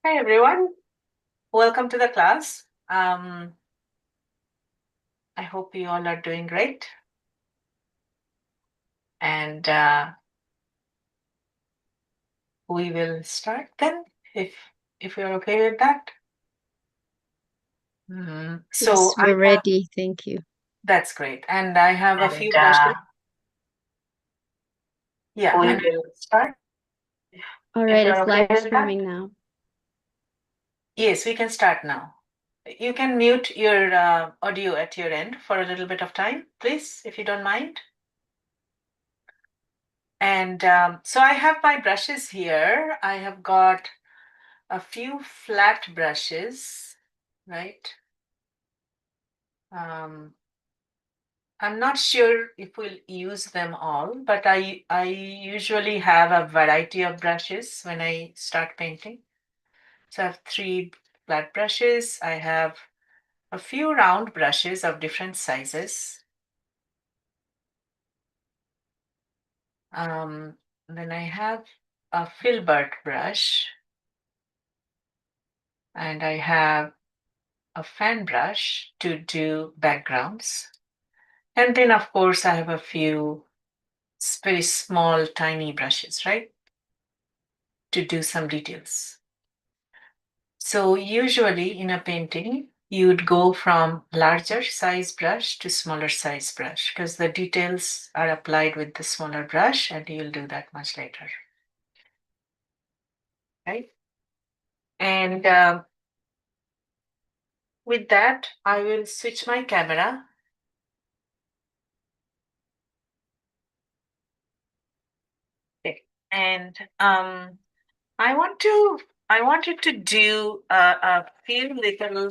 Hi everyone, welcome to the class. I hope you all are doing great. And we will start then, if you're okay with that. Yes, we're ready. Thank you. That's great. And I have a few questions. Yeah, we will start. All If right, you're it's okay live with that. streaming now. Yes, we can start now. You can mute your audio at your end for a little bit of time, please, if you don't mind. And so I have my brushes here. I have got a few flat brushes, right? I'm not sure if we'll use them all, but I usually have a variety of brushes when I start painting. So I have 3 flat brushes. I have a few round brushes of different sizes. Then I have a filbert brush, and I have a fan brush to do backgrounds. And then, of course, I have a few very small, tiny brushes, right? To do some details. So usually in a painting, you would go from larger size brush to smaller size brush because the details are applied with the smaller brush, and you'll do that much later. Right? And with that, I will switch my camera. Okay. And I wanted to do a few little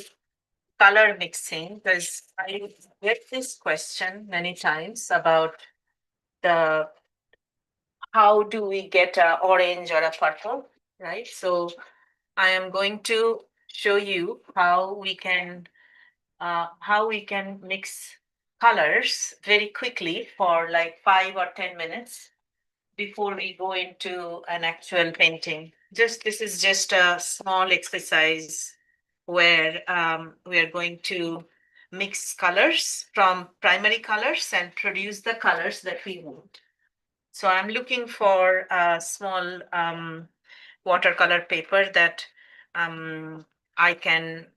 color mixing because I get this question many times about the how do we get a orange or a purple, right? So I am going to show you how we can mix colors very quickly for like 5 or 10 minutes before we go into an actual painting. Just this is just a small exercise where we are going to mix colors from primary colors and produce the colors that we want. So I'm looking for a small watercolor paper that I can,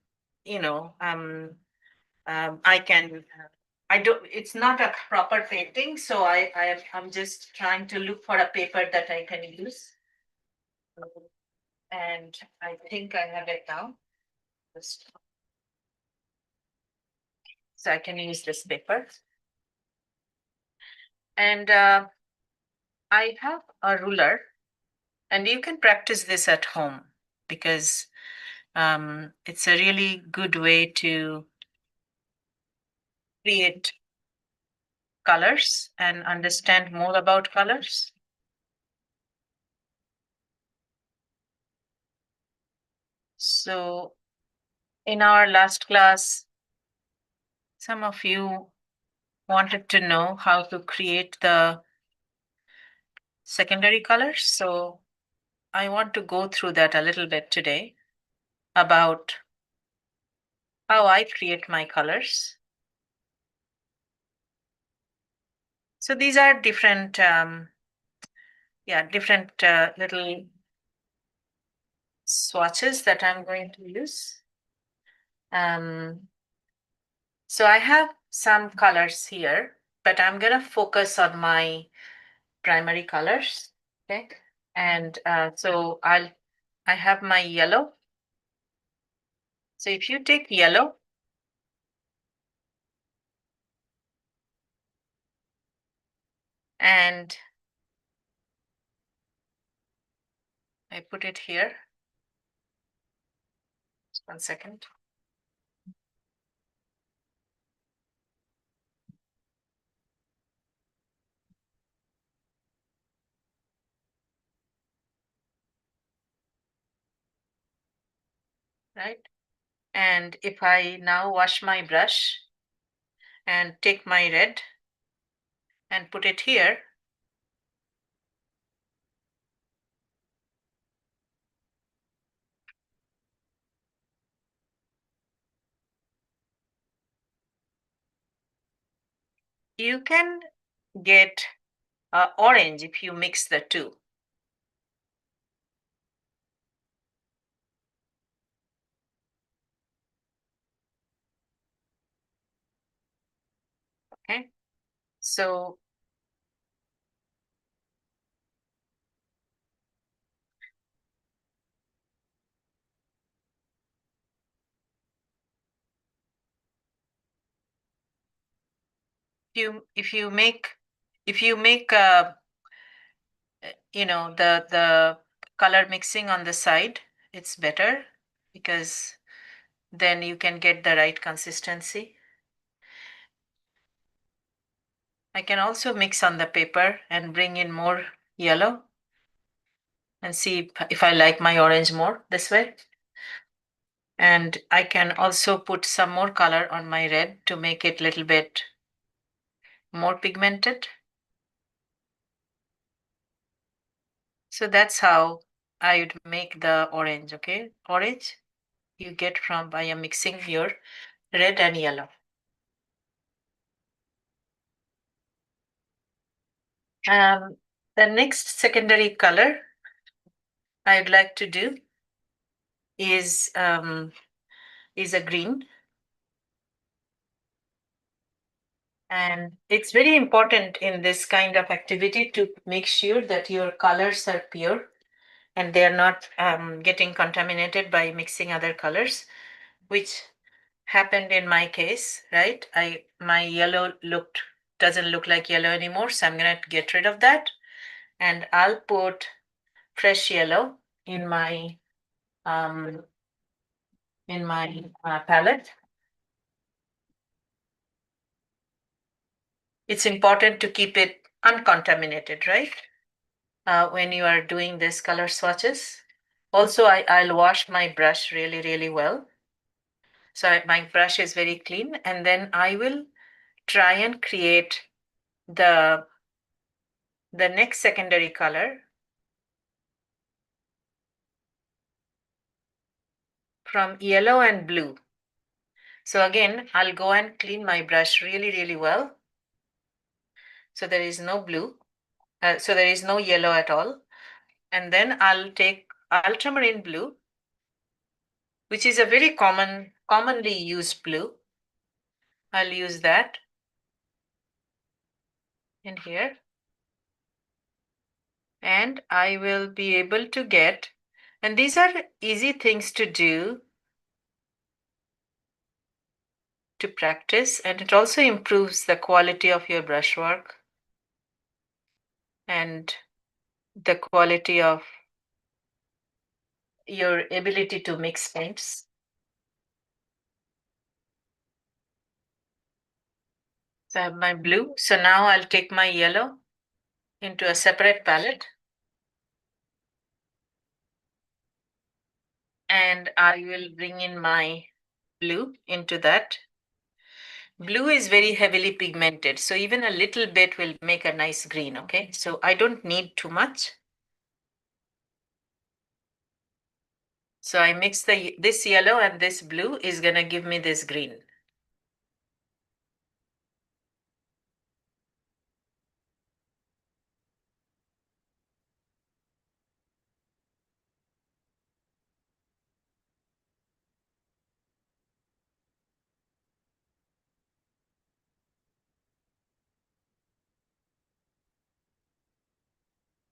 you know, I can. I don't. It's not a proper painting, so I'm just trying to look for a paper that I can use, and I think I have it now. Just- So I can use this paper, and I have a ruler, and you can practice this at home because it's a really good way to create colors and understand more about colors. So, in our last class, some of you wanted to know how to create the secondary colors. So, I want to go through that a little bit today about how I create my colors. So, these are different, different little swatches that I'm going to use. So I have some colors here, but I'm going to focus on my primary colors. Okay. And so I have my yellow. So if you take yellow and I put it here. Just 1 second. Right. And if I now wash my brush and take my red and put it here, You can get orange if you mix the two. Okay. So if you make the color mixing on the side, it's better because then you can get the right consistency. I can also mix on the paper and bring in more yellow and see if I like my orange more this way. And I can also put some more color on my red to make it a little bit more pigmented. So that's how I would make the orange, okay? Orange you get from by mixing your red and yellow. Um, the next secondary color I would like to do is a green. And it's very important in this kind of activity to make sure that your colors are pure and they're not getting contaminated by mixing other colors, which happened in my case, right? My yellow doesn't look like yellow anymore, so I'm gonna get rid of that, and I'll put fresh yellow in um my palette. It's important to keep it uncontaminated, right? When you are doing this color swatches. Also, I'll wash my brush really, really well. So my brush is very clean, and then I will try and create the the next secondary color from yellow and blue. So again, I'll go and clean my brush really, really well. So there is no blue, so there is no yellow at all. And then I'll take ultramarine blue, which is a very commonly used blue. I'll use that in here. And I will be able to get, and these are easy things to do to practice, and it also improves the quality of your brushwork and the quality of your ability to mix paints. So I have my blue. So now I'll take my yellow into a separate palette and I will bring in my blue into that. Blue is very heavily pigmented, so even a little bit will make a nice green, okay? So I don't need too much. So I mix this yellow and this blue is gonna give me this green.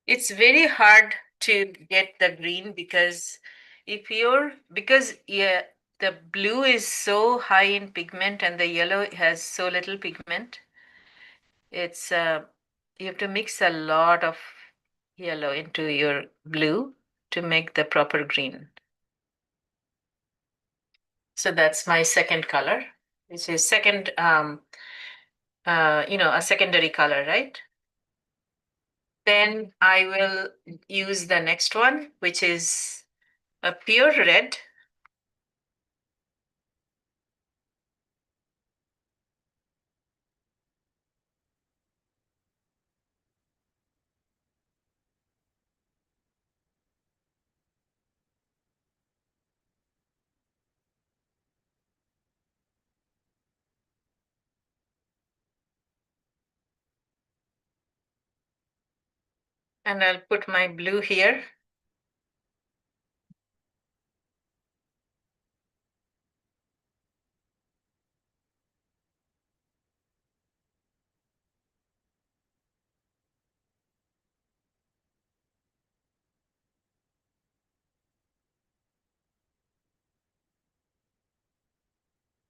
It's very hard to get the green because yeah, the blue is so high in pigment and the yellow has so little pigment. It's you have to mix a lot of yellow into your blue to make the proper green. So that's my second color, which is a secondary color, right? Then I will use the next one, which is a pure red. And I'll put my blue here.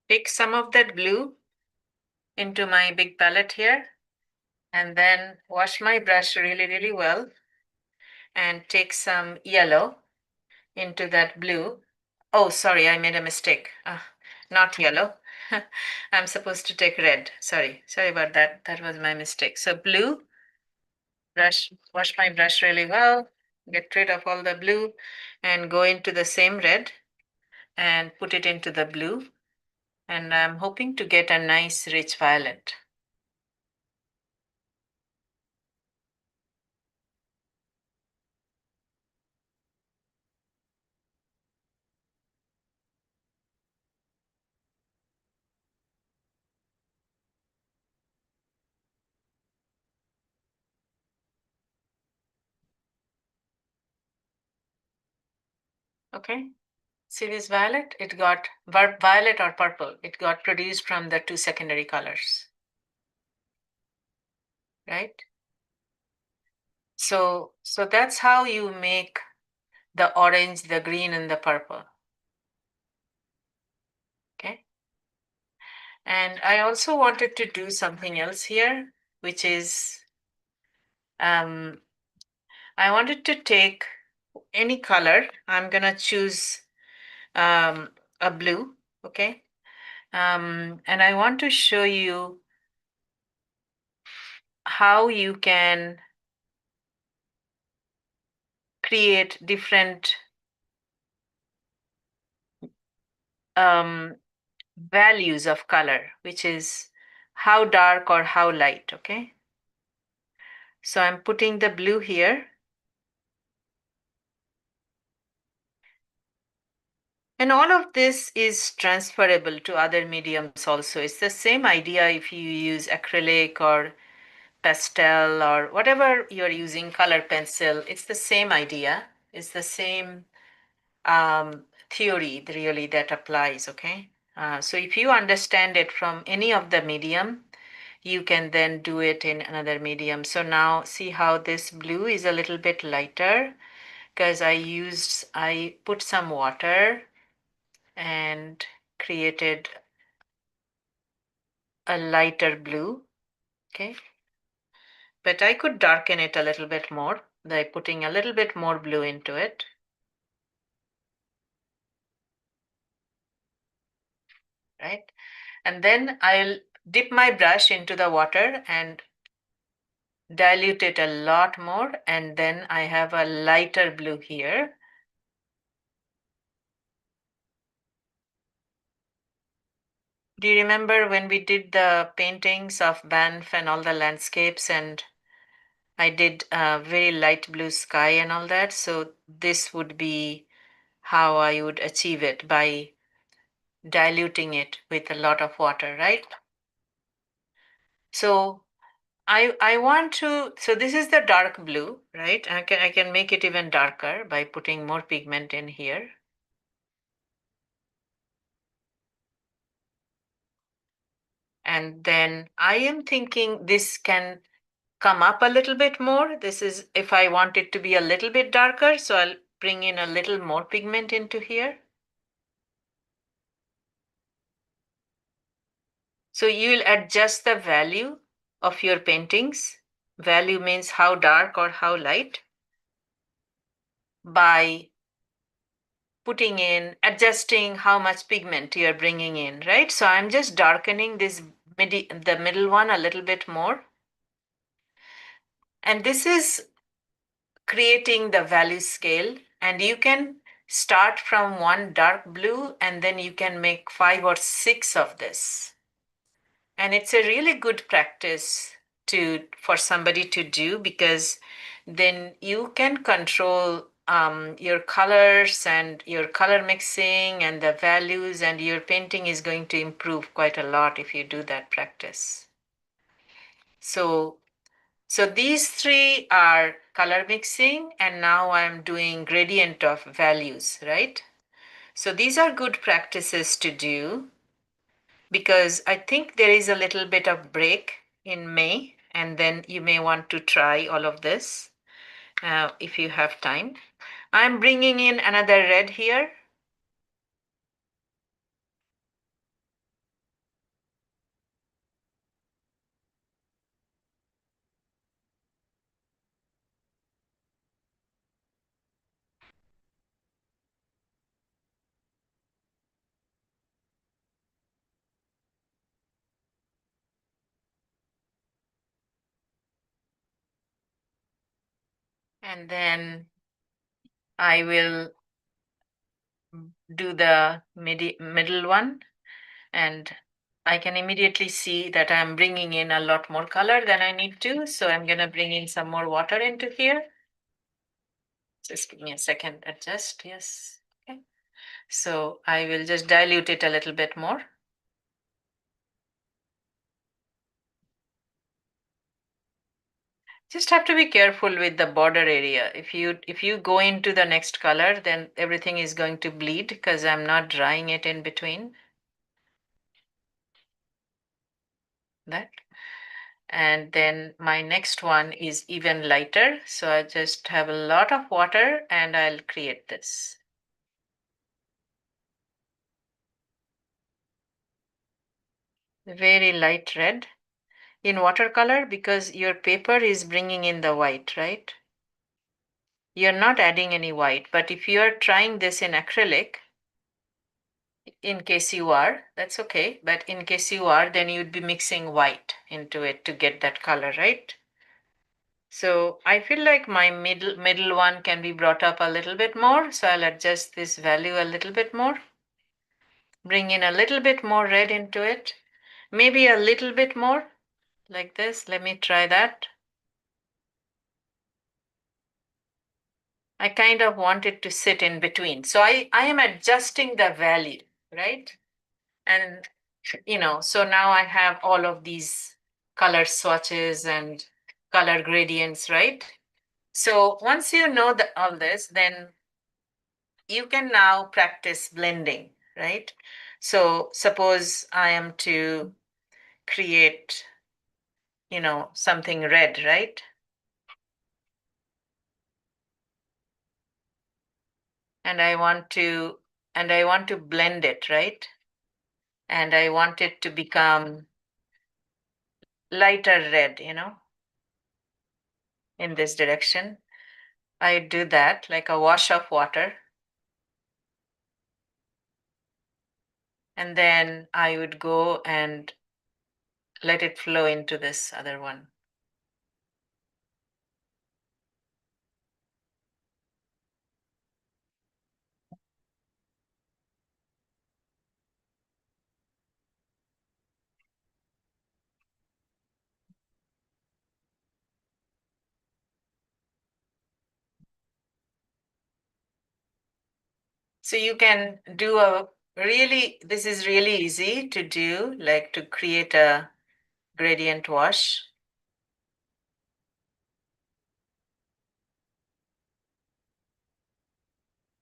Take some of that blue into my big palette here, and then wash my brush really, really well and take some yellow into that blue. Oh, sorry, I made a mistake. Not yellow. I'm supposed to take red. Sorry about that. That was my mistake. So blue, brush, wash my brush really well, get rid of all the blue, and go into the same red and put it into the blue. And I'm hoping to get a nice rich violet. Okay. See this violet? It got violet or purple. It got produced from the two secondary colors, right? So that's how you make the orange, the green, and the purple. Okay. And I also wanted to do something else here, which is I wanted to take any color. I'm gonna choose a blue, okay? And I want to show you how you can create different values of color, which is how dark or how light, okay? So I'm putting the blue here. And all of this is transferable to other mediums also. It's the same idea if you use acrylic or pastel or whatever you're using, color pencil. It's the same idea. It's the same theory really that applies, okay? So if you understand it from any of the medium, you can then do it in another medium. So now see how this blue is a little bit lighter because I put some water and created a lighter blue, okay? But I could darken it a little bit more by putting a little bit more blue into it. Right? And then I'll dip my brush into the water and dilute it a lot more. And then I have a lighter blue here. Do you remember when we did the paintings of Banff and all the landscapes and I did a very light blue sky and all that? So this would be how I would achieve it by diluting it with a lot of water, right? So I want to, so this is the dark blue, right? I can make it even darker by putting more pigment in here. And then I am thinking this can come up a little bit more. This is if I want it to be a little bit darker, so I'll bring in a little more pigment into here. So you'll adjust the value of your paintings. Value means how dark or how light by putting in, adjusting how much pigment you're bringing in, right? So I'm just darkening this the middle one a little bit more. And this is creating the value scale. And you can start from one dark blue and then you can make 5 or 6 of this. And it's a really good practice for somebody to do because then you can control your colors and your color mixing and the values, and your painting is going to improve quite a lot if you do that practice. So So these three are color mixing, and now I'm doing gradient of values, right? So these are good practices to do because I think there is a little bit of break in May, and then you may want to try all of this if you have time. I'm bringing in another red here. And then I will do the middle one, and I can immediately see that I'm bringing in a lot more color than I need to. So I'm going to bring in some more water into here. Just give me a second, adjust, yes. Okay. So I will just dilute it a little bit more. Just have to be careful with the border area. If you go into the next color, then everything is going to bleed because I'm not drying it in between that. And then my next one is even lighter. So I just have a lot of water and I'll create this. Very light red in watercolor because your paper is bringing in the white, right? You're not adding any white, but if you're trying this in acrylic, in case you are, that's okay. But in case you are, then you'd be mixing white into it to get that color, right? So I feel like my middle one can be brought up a little bit more. So I'll adjust this value a little bit more. Bring in a little bit more red into it. Maybe a little bit more like this. Let me try that. I kind of want it to sit in between. So I am adjusting the value, right? And, so now I have all of these color swatches and color gradients, right? So once you know all this, then you can now practice blending, right? So suppose I am to create, something red, right? And I want to blend it, right? And I want it to become lighter red, in this direction. I do that like a wash of water. And then I would go and let it flow into this other one. So you can do this is really easy to do, like to create a gradient wash.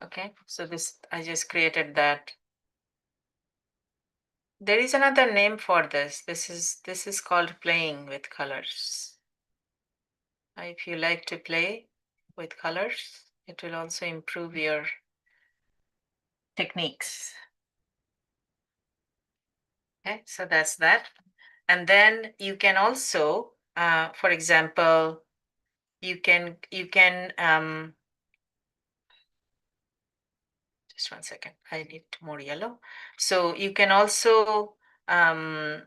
Okay, so I just created that. There is another name for this. This is called playing with colors. If you like to play with colors, it will also improve your techniques. Okay, so that's that. And then you can also, for example, you can just one second, I need more yellow. So you can also, um,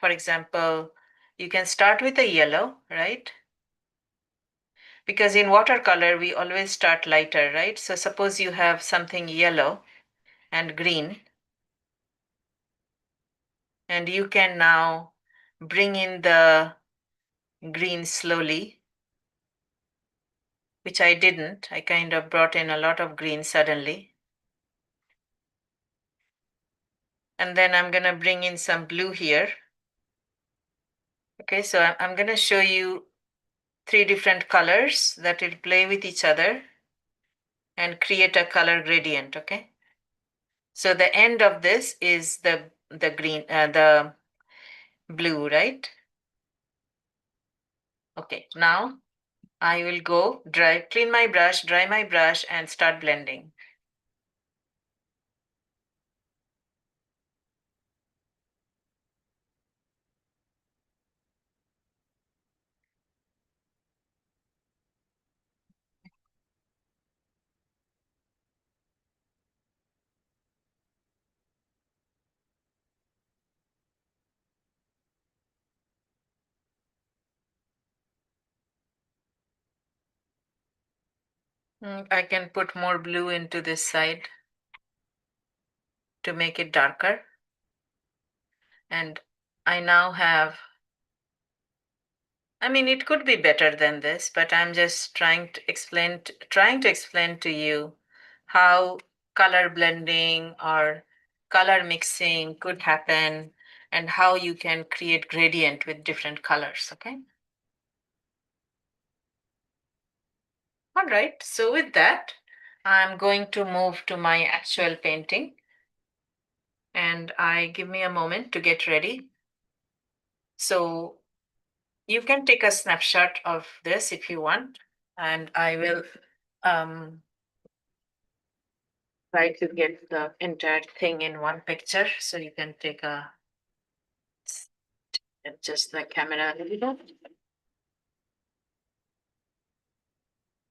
for example, you can start with a yellow, right? Because in watercolor, we always start lighter, right? So suppose you have something yellow and green, and you can now bring in the green slowly, which I didn't. I kind of brought in a lot of green suddenly. And then I'm going to bring in some blue here. Okay, so I'm going to show you three different colors that will play with each other and create a color gradient, okay? So the end of this is the green, the blue, right? Okay, now I will go clean my brush, dry my brush, and start blending. I can put more blue into this side to make it darker. And I now have, I mean, it could be better than this, but I'm just trying to explain to you how color blending or color mixing could happen and how you can create gradient with different colors, okay? All right, so with that, I'm going to move to my actual painting, and give me a moment to get ready. So you can take a snapshot of this if you want, and I will um, try to get the entire thing in one picture so you can take a adjust the camera a little bit.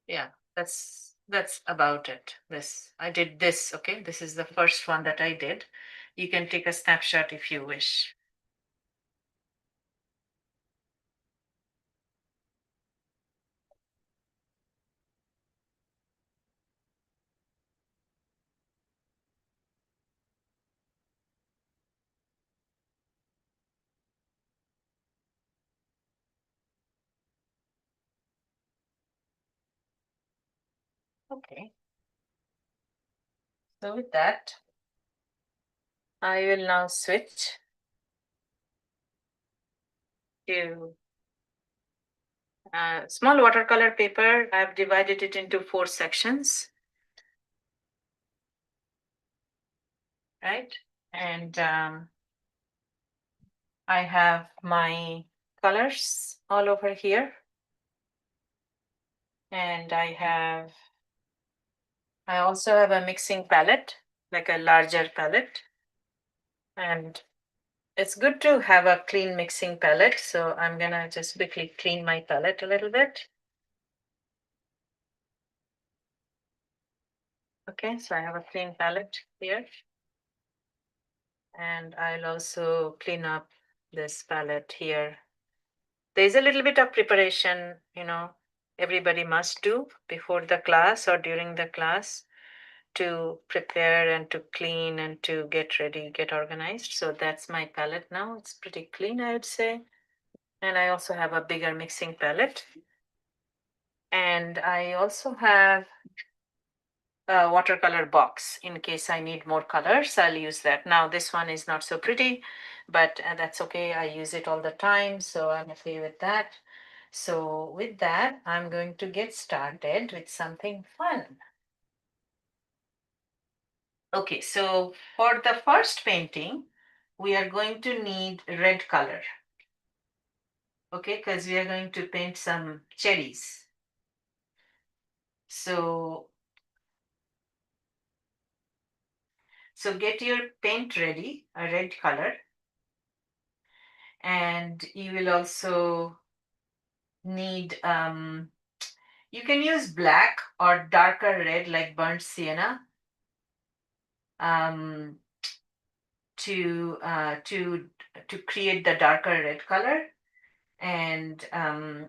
Yeah, that's about it. This I did this, okay? This is the first one that I did. You can take a snapshot if you wish. Okay. So with that, I will now switch to small watercolor paper. I've divided it into 4 sections, right? And I have my colors all over here. And I also have a mixing palette, like a larger palette. And it's good to have a clean mixing palette. So I'm gonna just quickly clean my palette a little bit. Okay, so I have a clean palette here. And I'll also clean up this palette here. There's a little bit of preparation, everybody must do before the class or during the class to prepare and to clean and to get ready, get organized. So that's my palette now. It's pretty clean, I would say. And I also have a bigger mixing palette. And I also have a watercolor box in case I need more colors. I'll use that. Now, this one is not so pretty, but that's okay. I use it all the time, so I'm okay with that. So with that, I'm going to get started with something fun. Okay, so for the first painting, we are going to need red color. Okay, because we are going to paint some cherries. So get your paint ready, a red color. And you will also need, you can use black or darker red like burnt sienna um, to create the darker red color. And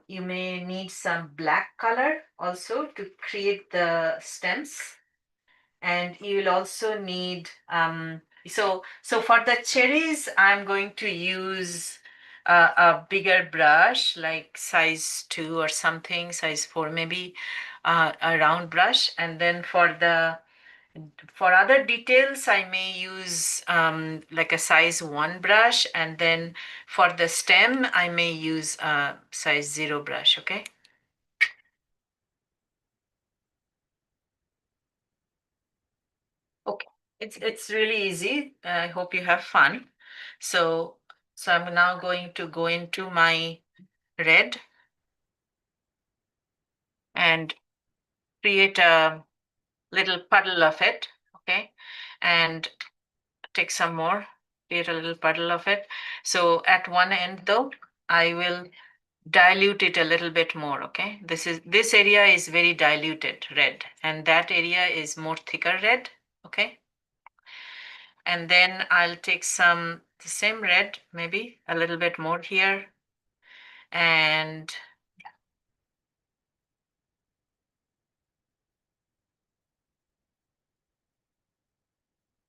you may need some black color also to create the stems. And you will also need so for the cherries, I'm going to use a bigger brush, like size 2 or something, size 4 maybe, a round brush. And then for other details, I may use like a size 1 brush, and then for the stem, I may use a size 0 brush, okay? It's really easy. I hope you have fun. So I'm now going to go into my red and create a little puddle of it. Okay. And take some more, create a little puddle of it. So at one end though, I will dilute it a little bit more. Okay. This area is very diluted red, and that area is more thicker red. Okay. And then I'll take the same red, maybe a little bit more here. And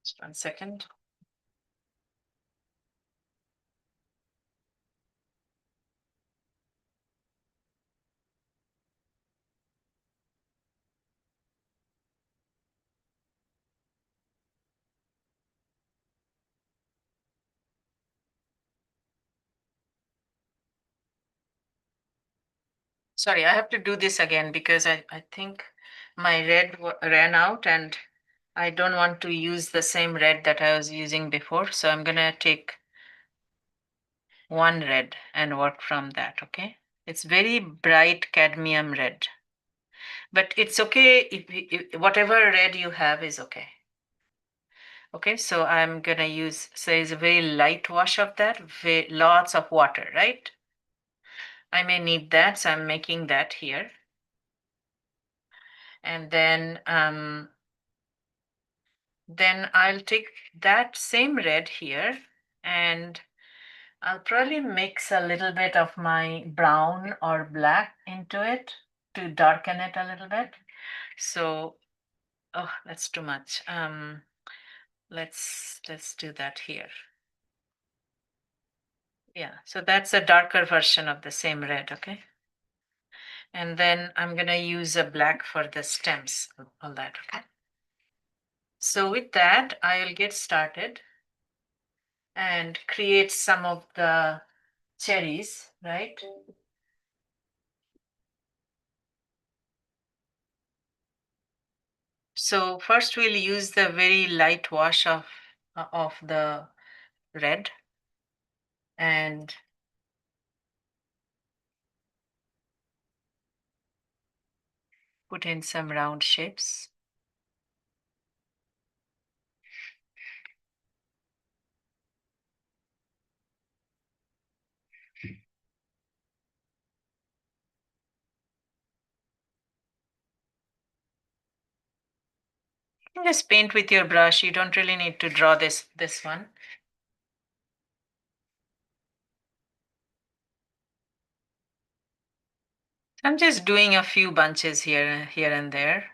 just 1 second. Sorry, I have to do this again because I think my red ran out and I don't want to use the same red that I was using before. So I'm going to take one red and work from that. Okay. It's very bright cadmium red, but it's okay if whatever red you have is okay. Okay, so I'm gonna use, so it's a very light wash of that, lots of water, right? I may need that, so I'm making that here. And then I'll take that same red here and I'll probably mix a little bit of my brown or black into it to darken it a little bit. So, oh, that's too much. Let's do that here. Yeah, so that's a darker version of the same red, okay? And then I'm gonna use a black for the stems, all that, okay? So with that, I'll get started and create some of the cherries, right? So first we'll use the very light wash of the red and put in some round shapes. You can just paint with your brush. You don't really need to draw this one. I'm just doing a few bunches here and there.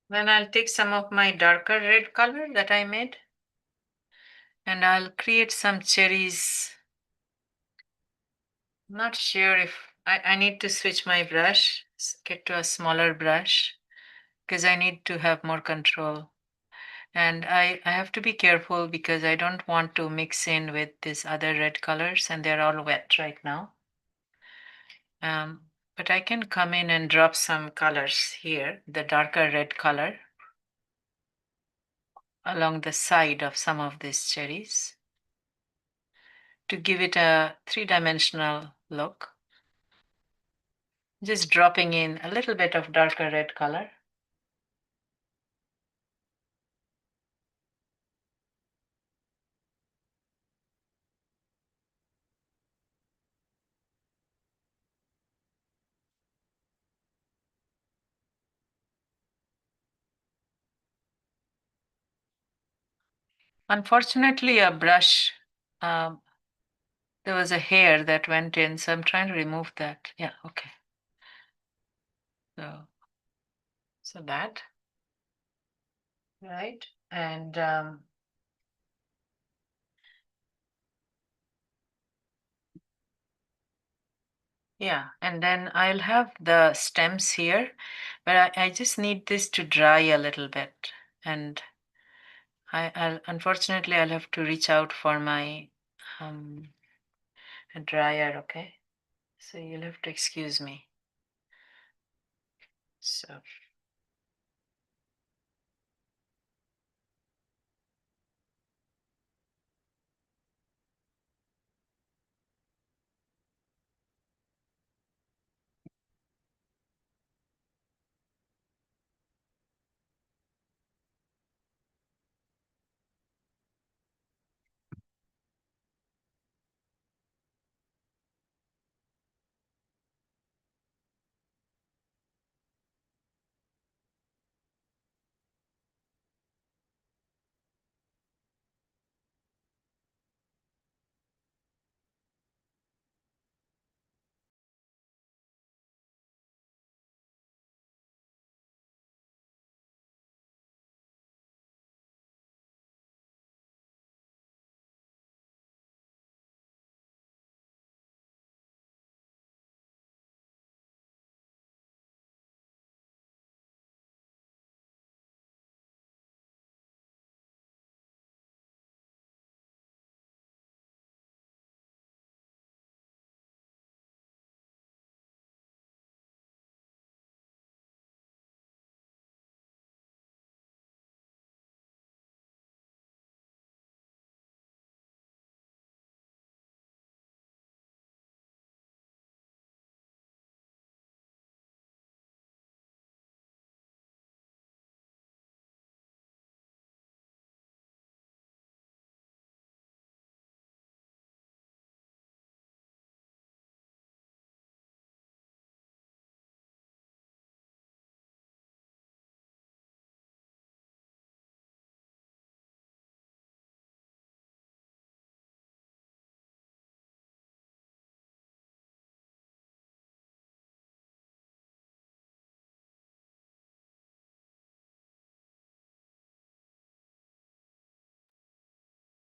Then I'll take some of my darker red color that I made and I'll create some cherries. Not sure if I need to switch my brush, get to a smaller brush because I need to have more control. And I have to be careful because I don't want to mix in with these other red colors and they're all wet right now. But I can come in and drop some colors here, the darker red color along the side of some of these cherries to give it a three-dimensional look. Just dropping in a little bit of darker red color. Unfortunately, a brush, um, there was a hair that went in, so I'm trying to remove that. Yeah, okay. So that, right? And yeah, and then I'll have the stems here, but I just need this to dry a little bit. And unfortunately I'll have to reach out for my um dryer, okay? So you'll have to excuse me. So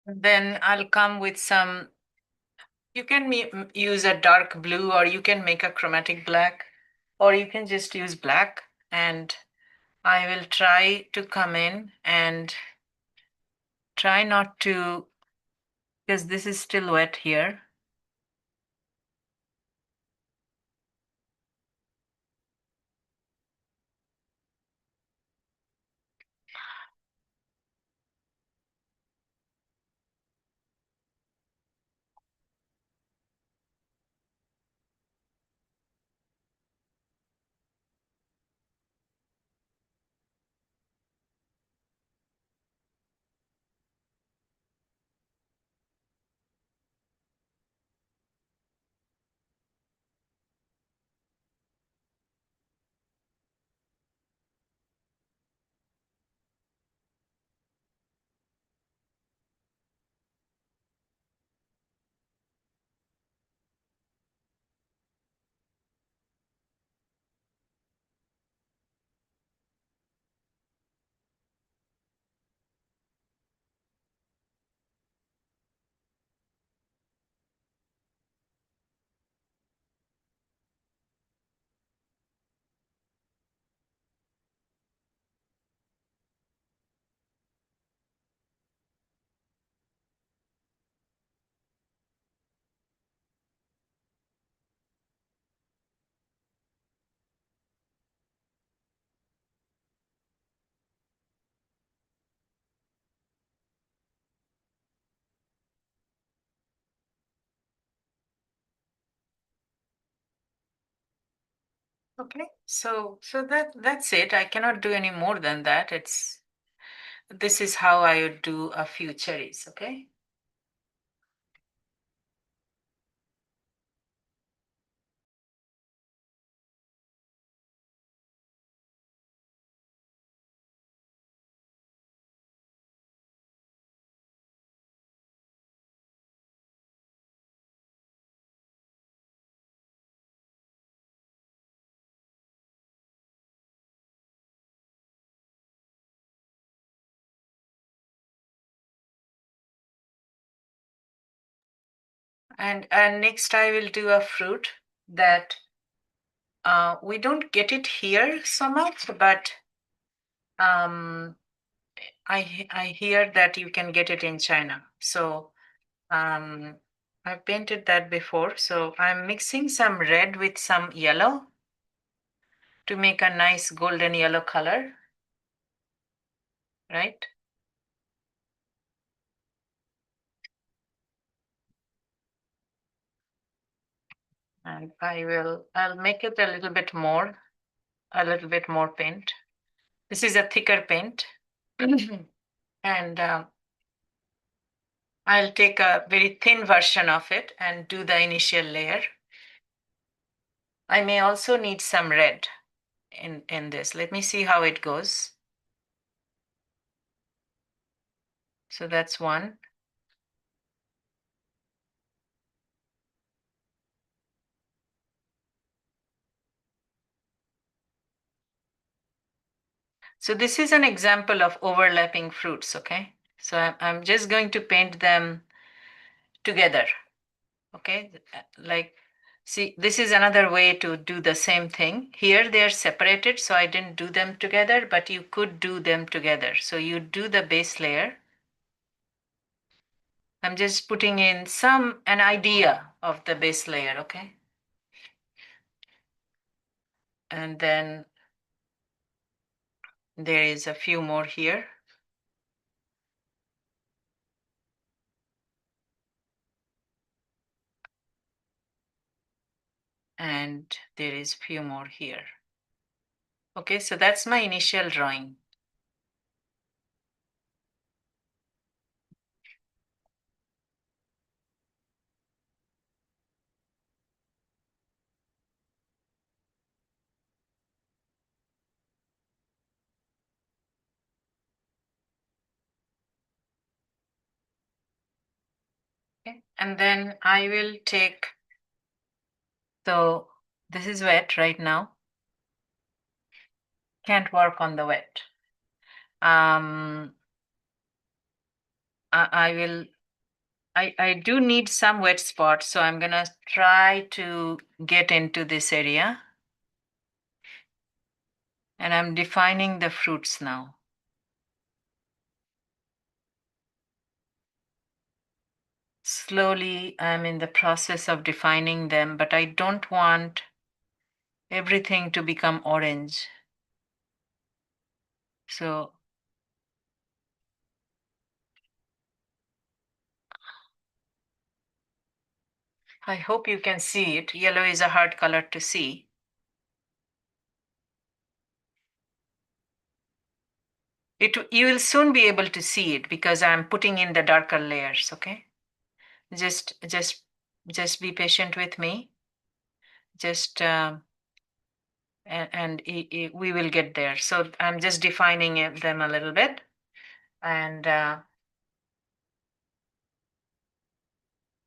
then I'll come with some, you can use a dark blue, or you can make a chromatic black, or you can just use black. And I will try to come in and try not to, because this is still wet here. Okay, so that's it. I cannot do any more than that. This is how I would do a few cherries, okay? And next I will do a fruit that we don't get it here so much, but um, I hear that you can get it in China. So um, I've painted that before. So I'm mixing some red with some yellow to make a nice golden yellow color, right? And I'll make it a little bit more paint. This is a thicker paint. And I'll take a very thin version of it and do the initial layer. I may also need some red in this. Let me see how it goes. So that's one. So this is an example of overlapping fruits, okay? So I'm just going to paint them together, okay? Like, see, this is another way to do the same thing. Here they're separated, so I didn't do them together, but you could do them together. So you do the base layer. I'm just putting in an idea of the base layer, okay? And then there is a few more here. And there is few more here. Okay, so that's my initial drawing. Okay, and then I will take, so this is wet right now. Can't work on the wet. I will, I do need some wet spots, so I'm gonna try to get into this area. And I'm defining the fruits now. Slowly, I'm in the process of defining them, but I don't want everything to become orange. So I hope you can see it. Yellow is a hard color to see. You will soon be able to see it because I'm putting in the darker layers, okay? Just just be patient with me. Just and we will get there. So I'm just defining them a little bit. And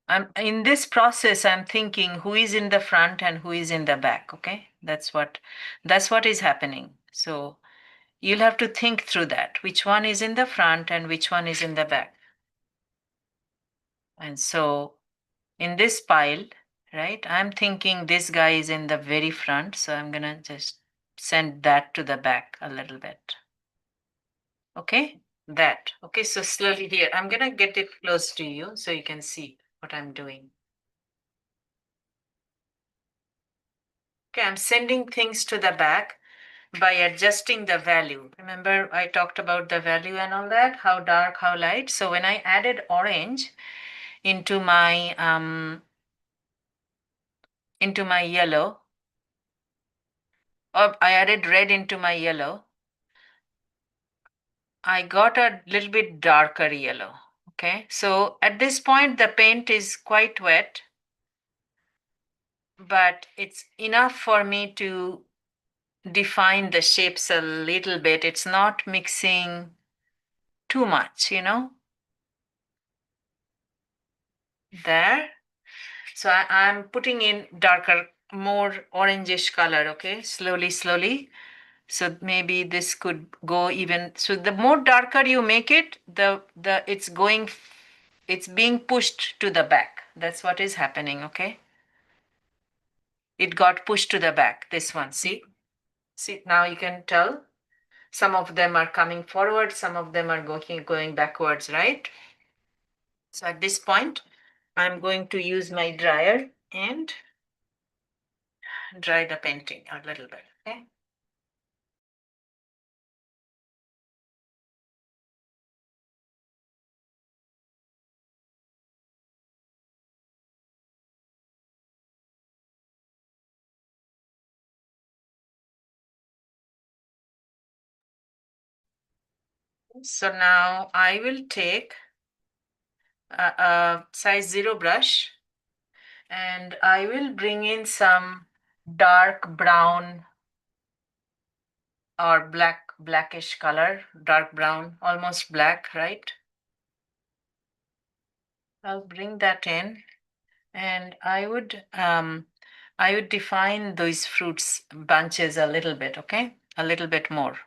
I'm in this process, I'm thinking who is in the front and who is in the back, okay? That's what is happening. So you'll have to think through that. Which one is in the front and which one is in the back? And so in this pile, right, I'm thinking this guy is in the very front. So I'm going to just send that to the back a little bit. Okay, that. Okay, so slowly here, I'm going to get it close to you so you can see what I'm doing. Okay, I'm sending things to the back by adjusting the value. Remember, I talked about the value and all that, how dark, how light. So when I added orange into my yellow, or I added red into my yellow, I got a little bit darker yellow. Okay, so at this point, the paint is quite wet, but it's enough for me to define the shapes a little bit. It's not mixing too much, there. So I'm putting in darker, more orangish color, okay, slowly, slowly. So maybe this could go even, so the more darker you make it, it's being pushed to the back. That's what is happening, okay? It got pushed to the back, this one, see? See, now you can tell some of them are coming forward, some of them are going backwards, right? So at this point, I'm going to use my dryer and dry the painting a little bit, okay? So now I will take a size 0 brush and I will bring in some dark brown or blackish color, dark brown, almost black, right? I'll bring that in and I would define those fruits bunches a little bit, okay? A little bit more.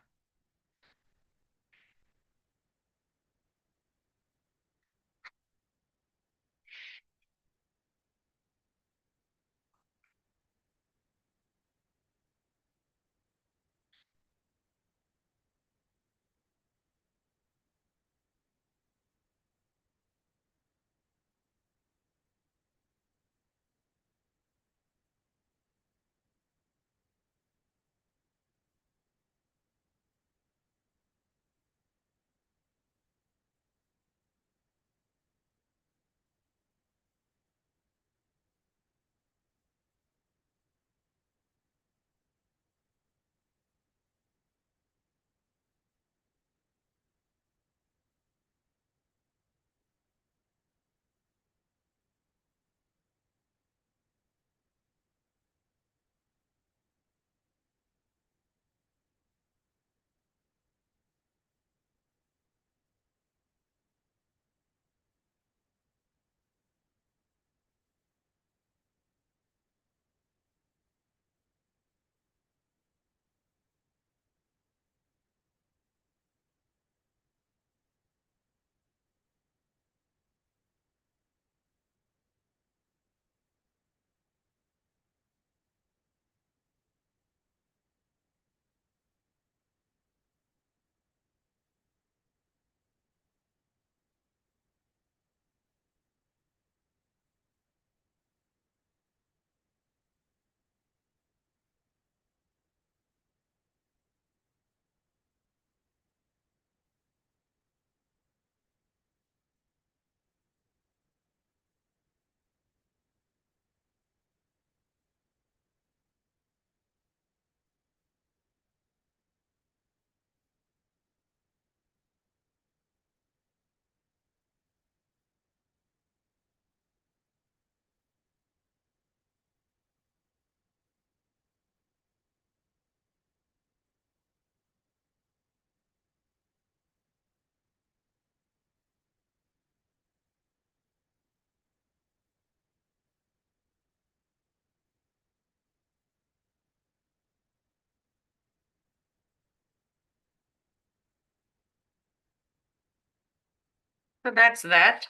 So that's that.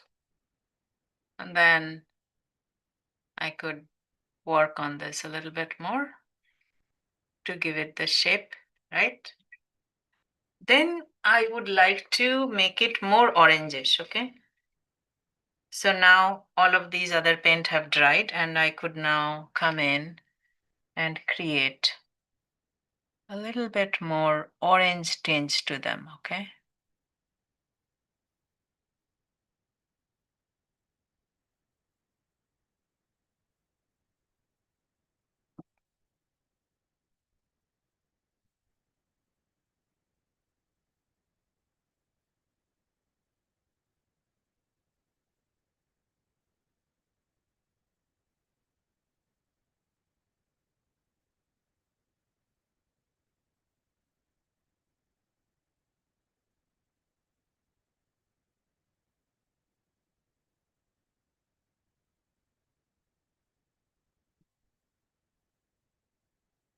And then I could work on this a little bit more to give it the shape, right? Then I would like to make it more orangish, okay? So now all of these other paint have dried and I could now come in and create a little bit more orange tinge to them, okay?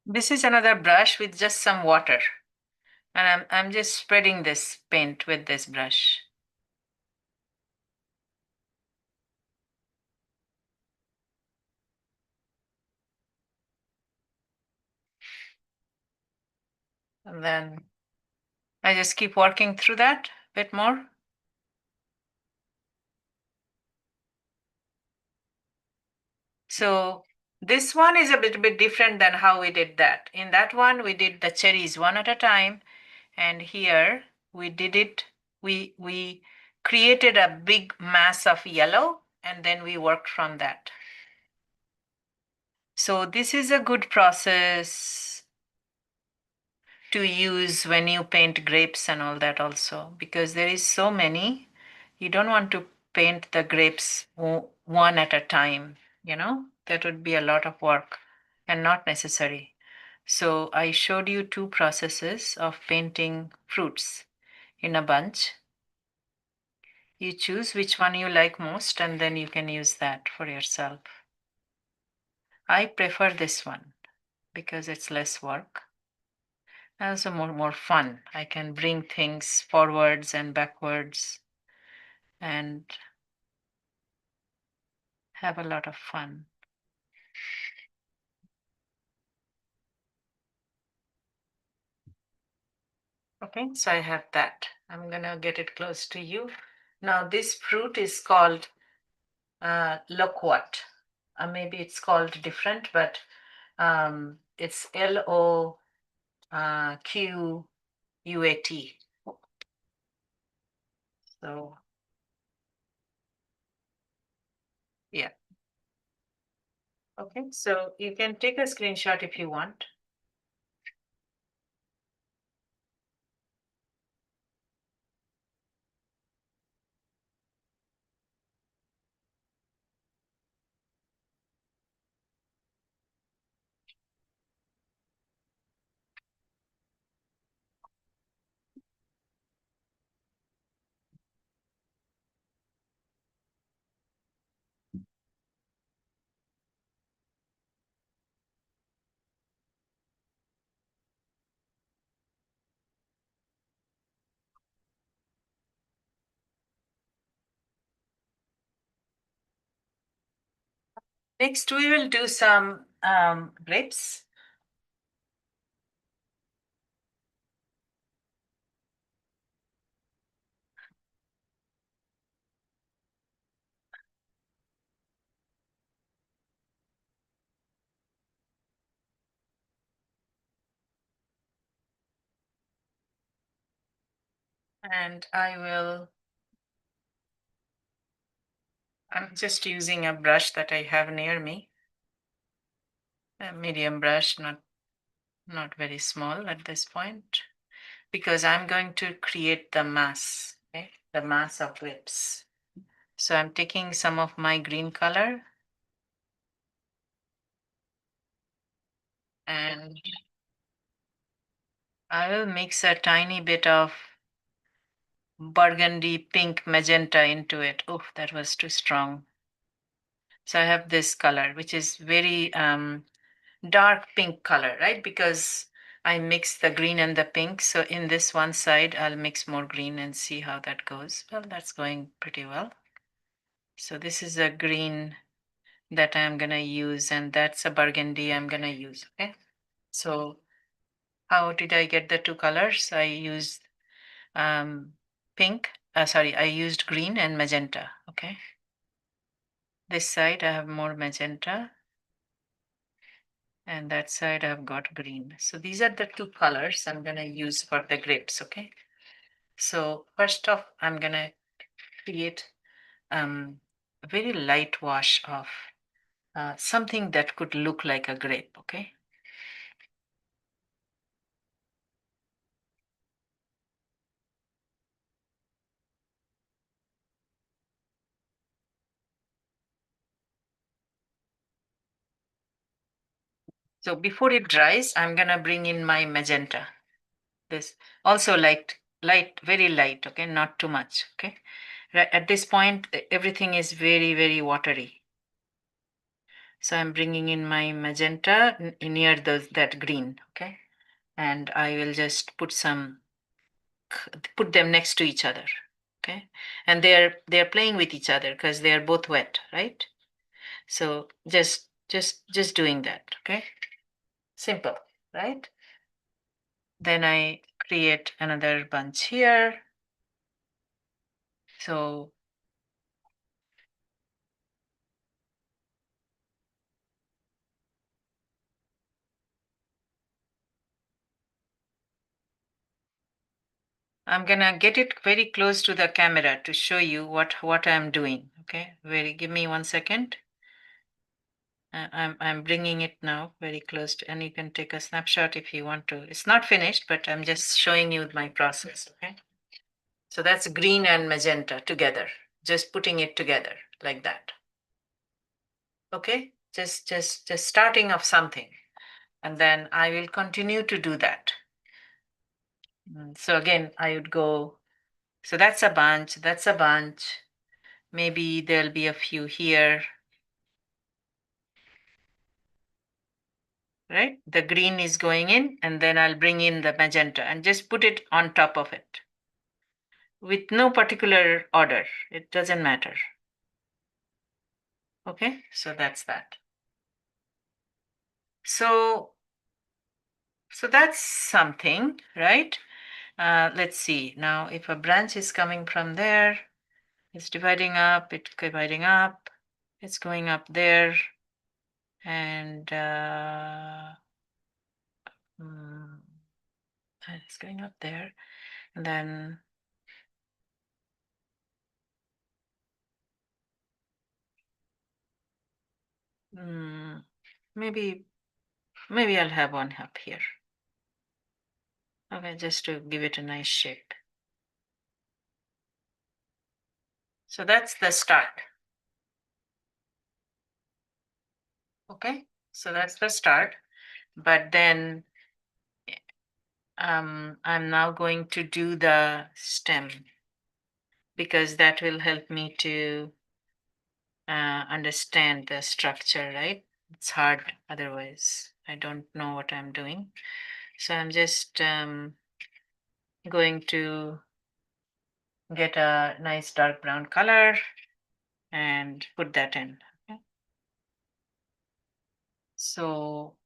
This is another brush with just some water. And I'm just spreading this paint with this brush. And then I just keep working through that a bit more. So this one is a bit different than how we did that. In that one, we did the cherries one at a time. And here we did it, we created a big mass of yellow and then we worked from that. So this is a good process to use when you paint grapes and all that also, because there is so many. You don't want to paint the grapes one at a time, that would be a lot of work and not necessary. So I showed you two processes of painting fruits in a bunch. You choose which one you like most and then you can use that for yourself. I prefer this one because it's less work. Also more fun. I can bring things forwards and backwards and have a lot of fun. Okay, so I have that. I'm gonna get it close to you. Now this fruit is called loquat. Maybe it's called different, but it's LOQUAT. So yeah. Okay, so you can take a screenshot if you want. Next, we will do some grapes. And I'm just using a brush that I have near me, a medium brush, not very small at this point, because I'm going to create the mass, okay? The mass of grapes. So I'm taking some of my green color and I will mix a tiny bit of burgundy, pink, magenta into it. Oh, that was too strong. So I have this color, which is very dark pink color, right? Because I mix the green and the pink. So in this one side, I'll mix more green and see how that goes. Well, that's going pretty well. So this is a green that I'm going to use, and that's a burgundy I'm going to use, okay? So how did I get the two colors? I used I used green and magenta, okay? This side I have more magenta and that side I've got green. So these are the two colors I'm gonna use for the grapes, okay? So first off, I'm gonna create a very light wash of something that could look like a grape, okay? So before it dries, I'm gonna bring in my magenta. This also light, very light, okay? Not too much, okay? Right at this point, everything is very, very watery. So I'm bringing in my magenta near that green, okay? And I will just put them next to each other, okay? And they're playing with each other because they are both wet, right? So just doing that, okay? Simple, right? Then I create another bunch here. So I'm gonna get it very close to the camera to show you what I'm doing. Okay, give me 1 second. I'm bringing it now very close to, and you can take a snapshot if you want to. It's not finished, but I'm just showing you my process. Okay, so that's green and magenta together. Just putting it together like that. Okay, just starting of something, and then I will continue to do that. So again, I would go. So that's a bunch. That's a bunch. Maybe there'll be a few here, right? The green is going in, and then I'll bring in the magenta and just put it on top of it with no particular order. It doesn't matter. Okay, so that's that. So, so that's something, right? Let's see. Now, if a branch is coming from there, it's dividing up, it's dividing up, it's going up there, and mm, it's going up there, and then mm, maybe I'll have one up here. Okay, just to give it a nice shape. So that's the start. Okay, so that's the start. But then I'm now going to do the stem because that will help me to understand the structure, right? It's hard otherwise. I don't know what I'm doing. So I'm just going to get a nice dark brown color and put that in. Okay. So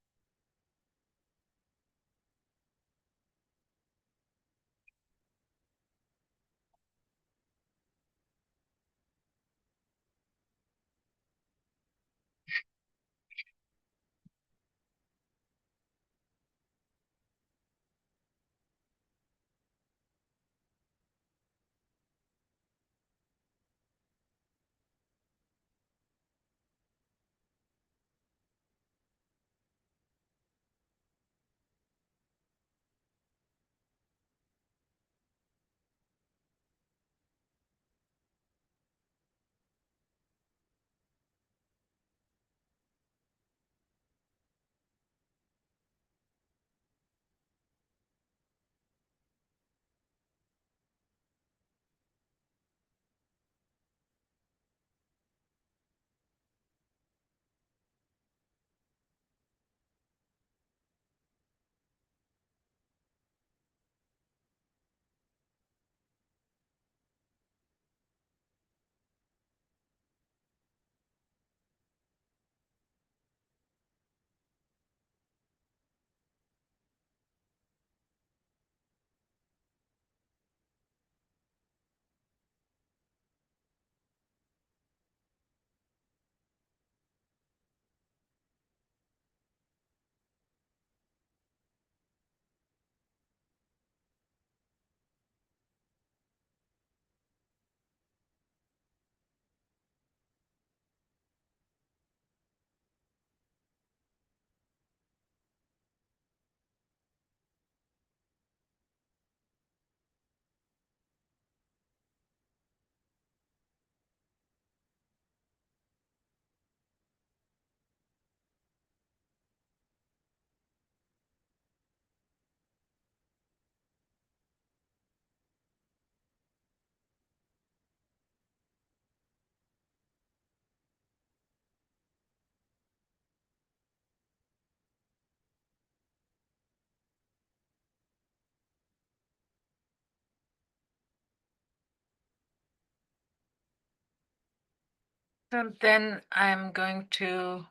so then I'm going to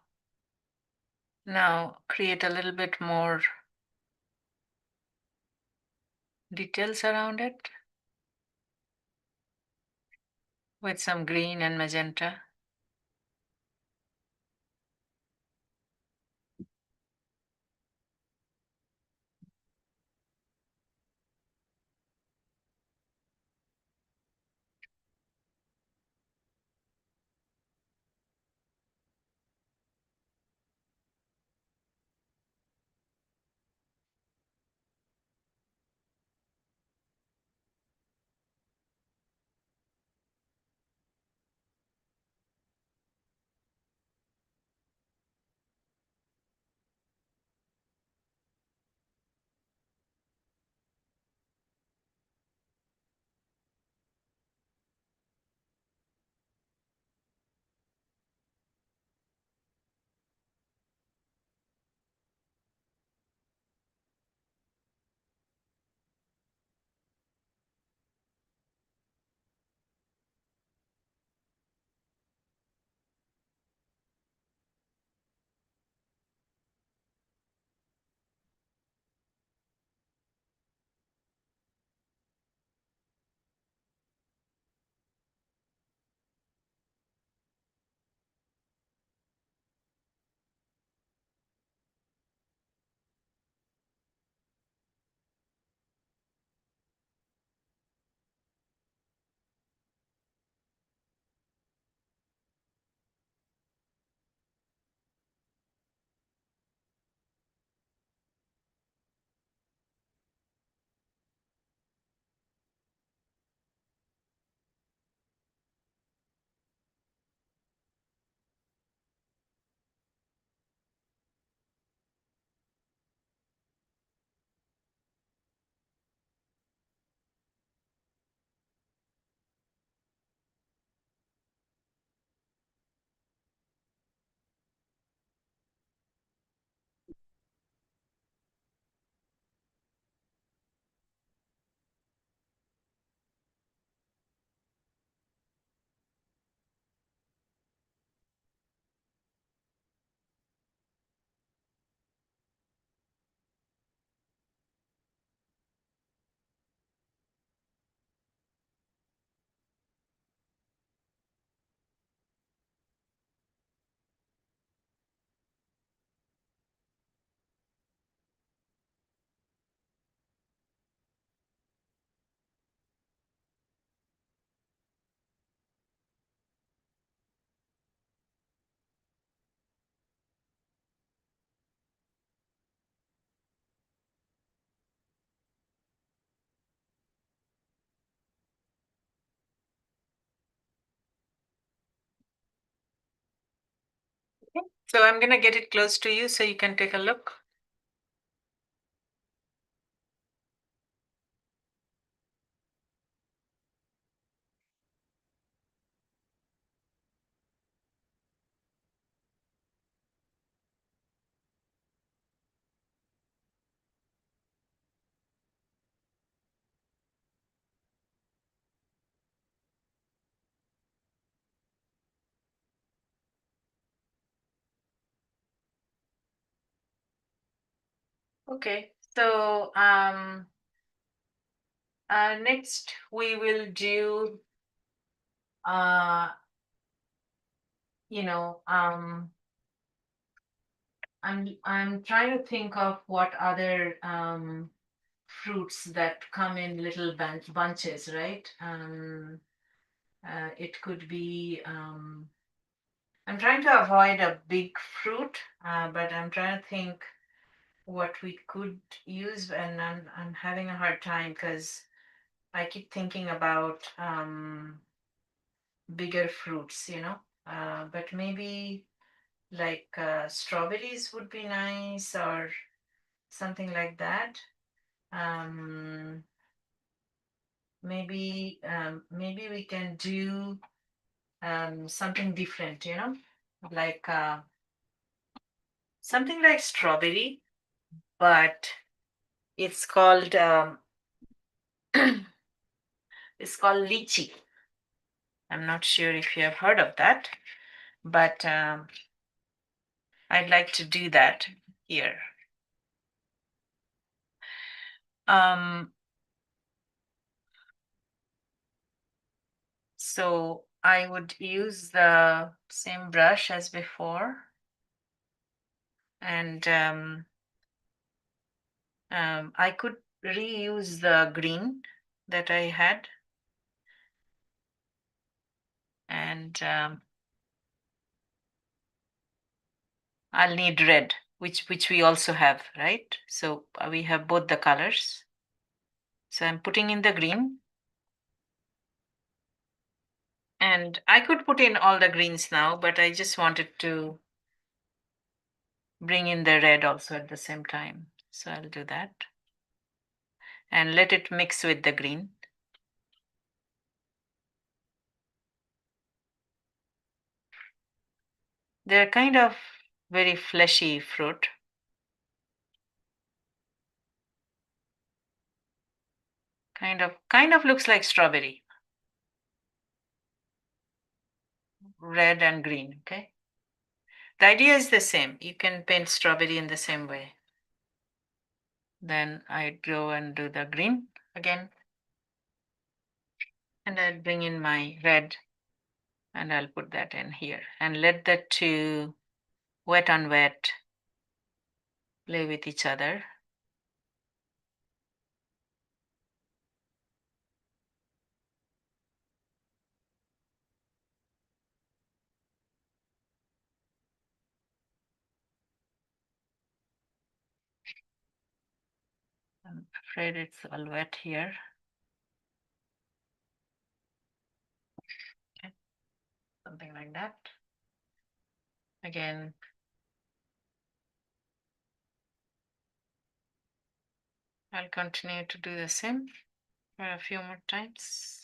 now create a little bit more details around it with some green and magenta. So I'm going to get it close to you so you can take a look. Okay, so next we will do, uh, you know, I'm trying to think of what other fruits that come in little bunches, right? It could be. I'm trying to avoid a big fruit, but I'm trying to think what we could use, and I'm having a hard time because I keep thinking about bigger fruits, but maybe like strawberries would be nice or something like that. Um, maybe we can do something different, like something like strawberry, but it's called it's called lychee. I'm not sure if you have heard of that, but I'd like to do that here. Um, So I would use the same brush as before, and I could reuse the green that I had, and I'll need red, which we also have, right? So we have both the colors. So I'm putting in the green, and I could put in all the greens now, but I just wanted to bring in the red also at the same time. So I'll do that and let it mix with the green. They're kind of very fleshy fruit. Kind of looks like strawberry, red and green, okay? The idea is the same. You can paint strawberry in the same way. Then I go and do the green again, and I'll bring in my red, and I'll put that in here and let the two wet on wet play with each other. I'm afraid it's all wet here. Okay, something like that. Again, I'll continue to do the same for a few more times.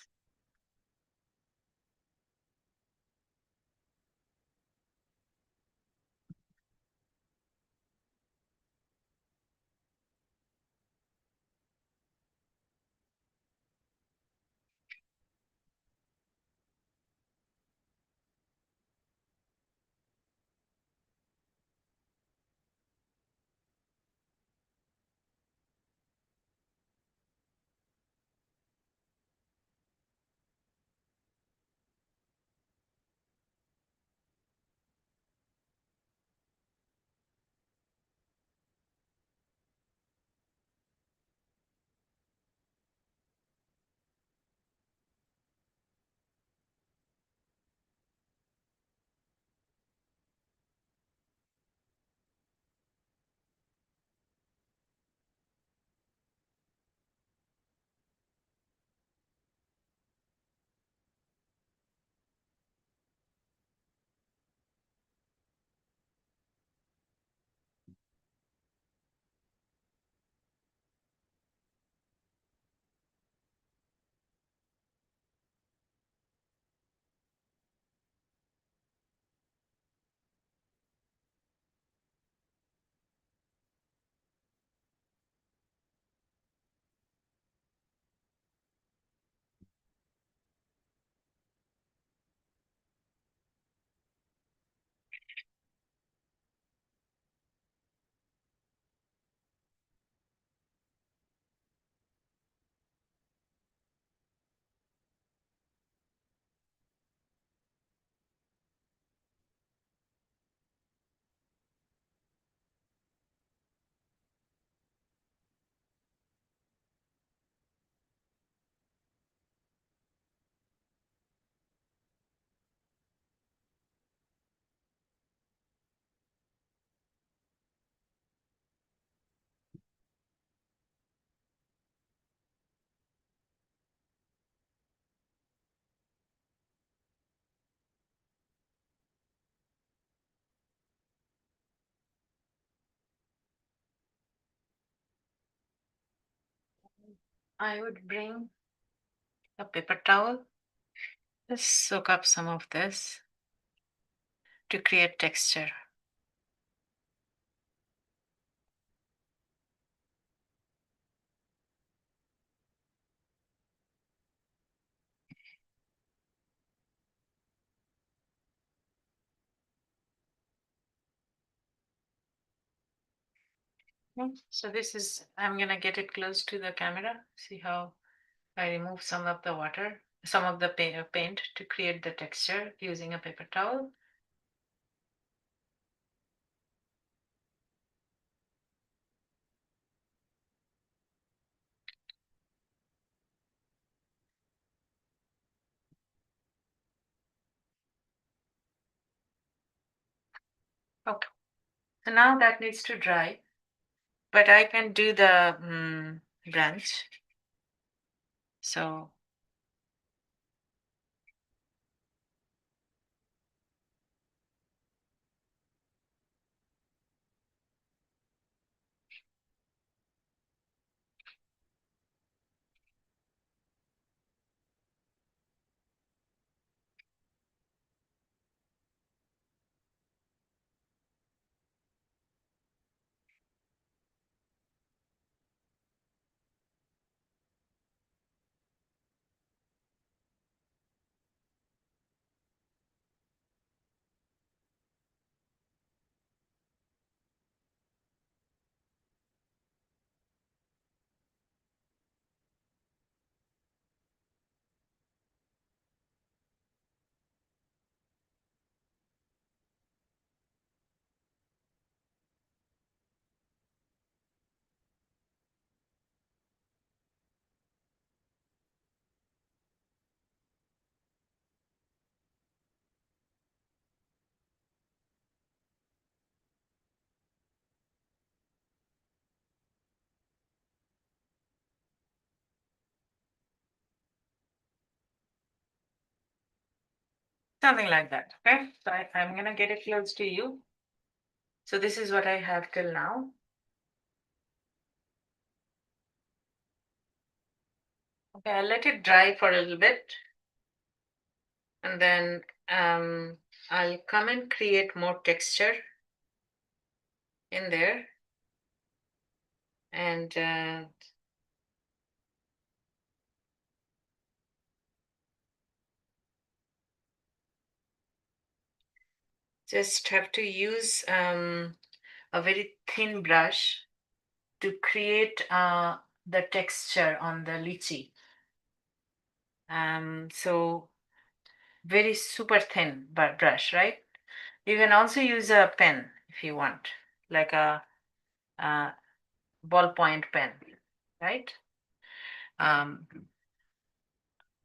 I would bring a paper towel, just soak up some of this to create texture. So this is, I'm gonna get it close to the camera, see how I remove some of the water. some of the paint to create the texture using a paper towel. Okay, so now that needs to dry, but I can do the branch. So something like that. Okay, so I'm gonna get it close to you. So this is what I have till now. Okay, I'll let it dry for a little bit, and then I'll come and create more texture in there. And just have to use a very thin brush to create the texture on the lychee. So very super thin brush, right? You can also use a pen if you want, like a ballpoint pen, right? Um,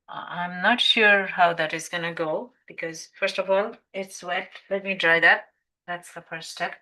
I'm not sure how that is going to go because, first of all, it's wet. Let me dry that. That's the first step.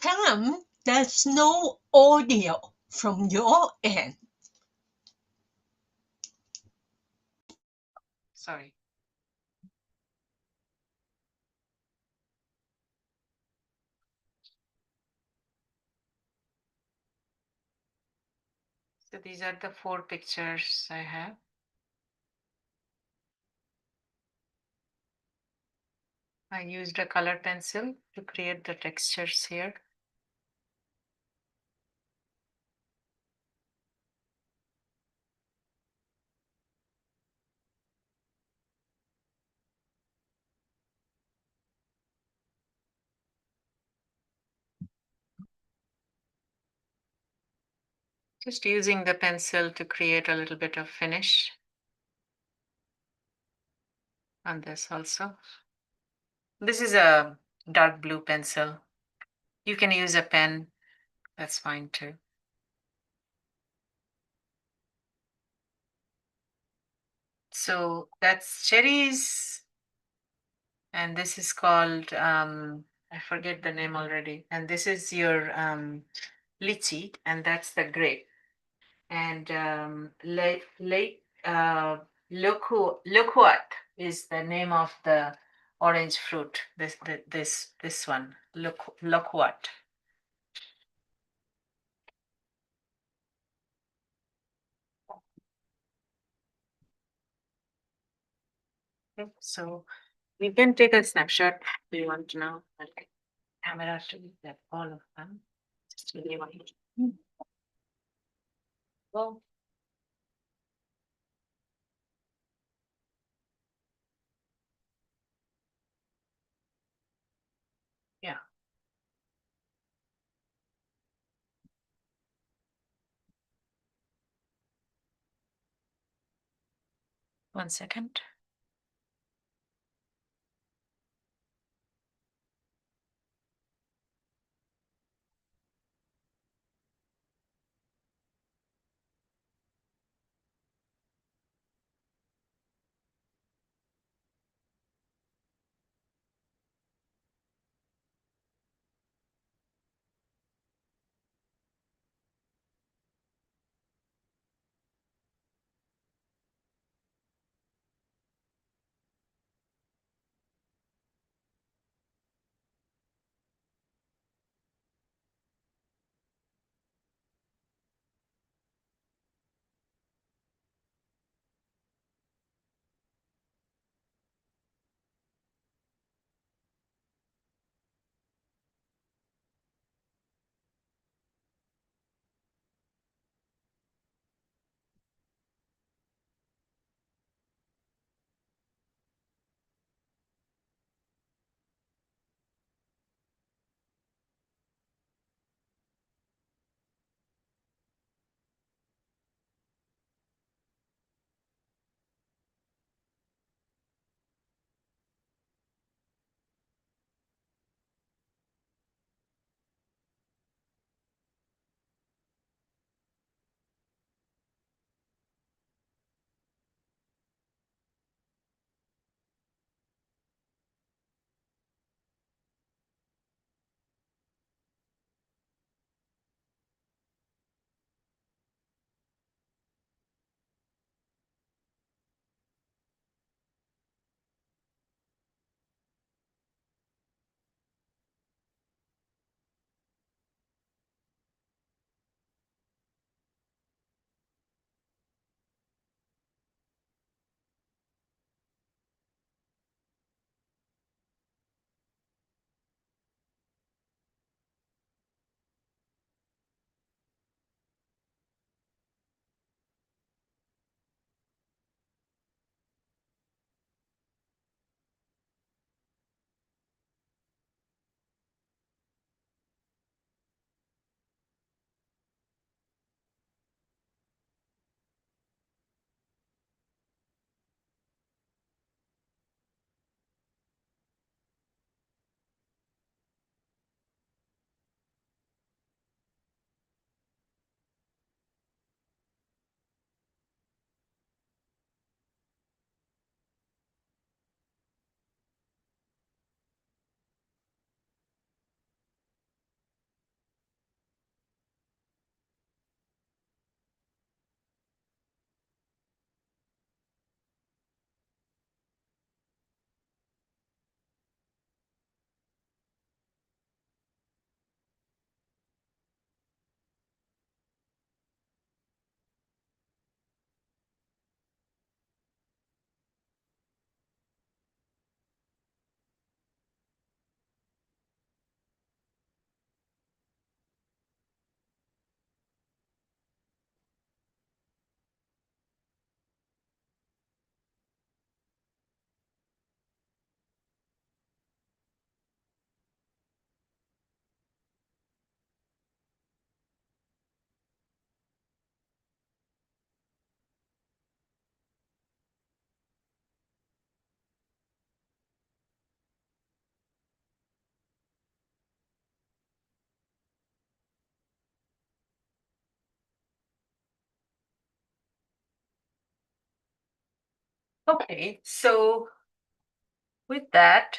Pam, there's no audio from your end. Sorry. So these are the 4 pictures I have. I used a color pencil to create the textures here. Just using the pencil to create a little bit of finish on this also. This is a dark blue pencil. You can use a pen, that's fine too. So that's cherries, and this is called, I forget the name already. And this is your lychee, and that's the grape. And loquat is the name of the orange fruit. This one, loquat. Okay, so we can take a snapshot. Do you want to know? Okay. Camera to get all of them. Just really want to. Well, yeah. 1 second. Okay, so with that,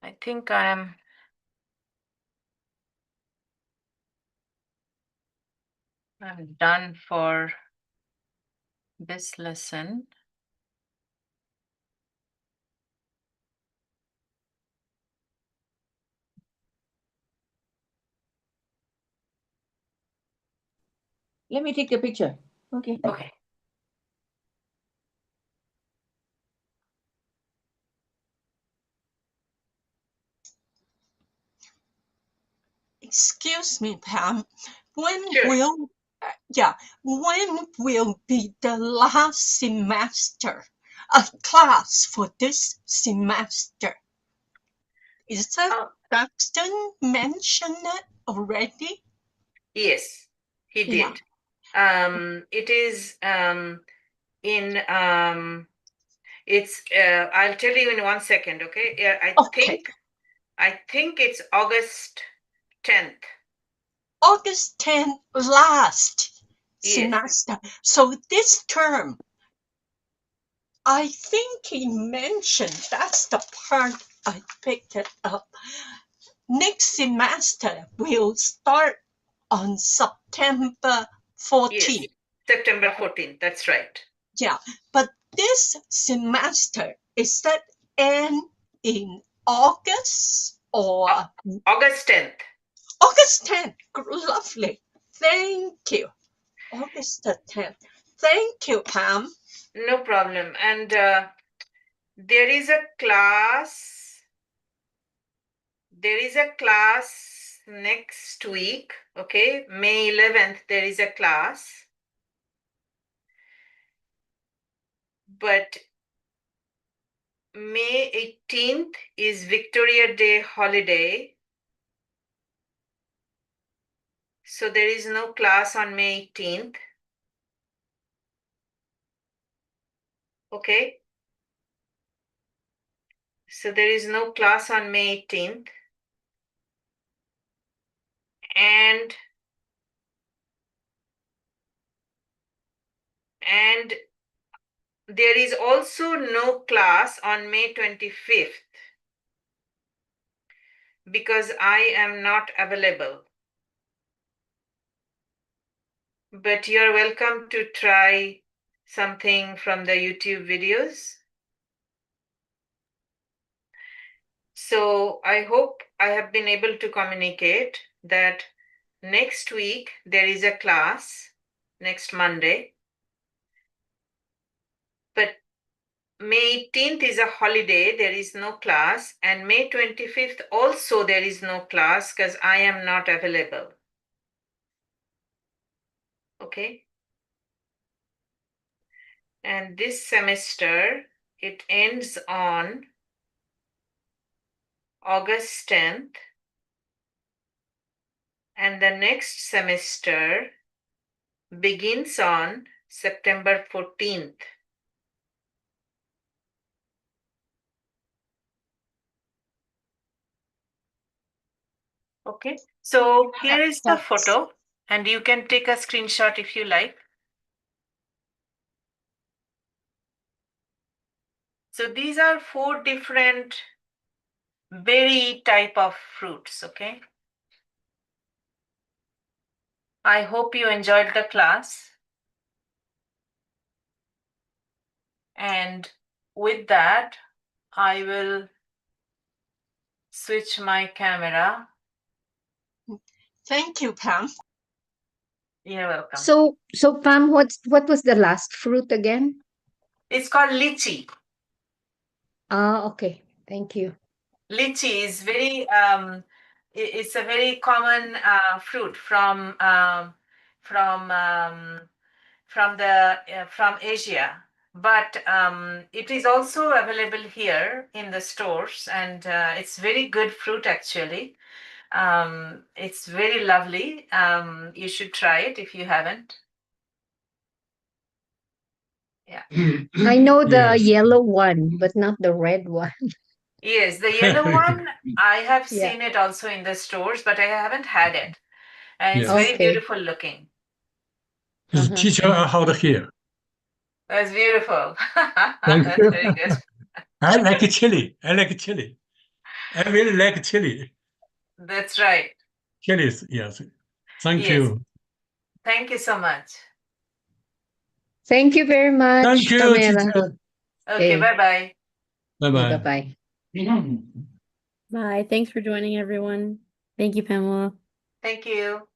I think I'm done for this lesson. Let me take the picture. Okay. Okay. Excuse me, Pam. When Sure. will when will be the last semester class for this semester? Is that Dustin mentioned it already? Yes, he Yeah. did. It is in it's I'll tell you in 1 second, okay? Yeah, Okay. I think it's August 10th. August 10th last Yes. semester. So this term, I think he mentioned, that's the part I picked it up. Next semester will start on September 14th. Yes, September 14th. That's right. Yeah, but this semester, is that end in August or August 10th. August 10th? Lovely. Thank you. August the 10th. Thank you, Pam. No problem. And there is a class. There is a class next week. Okay, May 11th. There is a class. But May 18th is Victoria Day holiday. So there is no class on May 18th. Okay. So there is no class on May 18th. And there is also no class on May 25th because I am not available. But you're welcome to try something from the YouTube videos. So I hope I have been able to communicate that next week there is a class, next Monday. But May 18th is a holiday, there is no class. And May 25th also there is no class because I am not available. Okay. And this semester, it ends on August 10th. And the next semester begins on September 14th. Okay, so here is the photo, and you can take a screenshot if you like. So these are 4 different berry type of fruits, okay? I hope you enjoyed the class. And with that, I will switch my camera. Thank you, Pam. You're welcome. So Pam, what was the last fruit again? It's called lychee. Ah, okay. Thank you. Lychee is very it's a very common fruit from from Asia, but it is also available here in the stores, and it's very good fruit actually. It's very lovely. You should try it if you haven't. Yeah. I know the Yes. yellow one, but not the red one. Yes, the yellow one, I have Yeah. seen it also in the stores, but I haven't had it. And it's Yes. very Okay. beautiful looking. Just Uh-huh. teach her how to hear. That's beautiful. Thank That's you. very good. I like chili. I like chili. I really like chili. That's right. Chili, yes. Thank Yes. you. Thank you so much. Thank you very much, Thank you, Pamela. teacher. Okay, Okay. bye-bye. Bye-bye. Bye-bye. Bye. Thanks for joining, everyone. Thank you, Pamela. Thank you.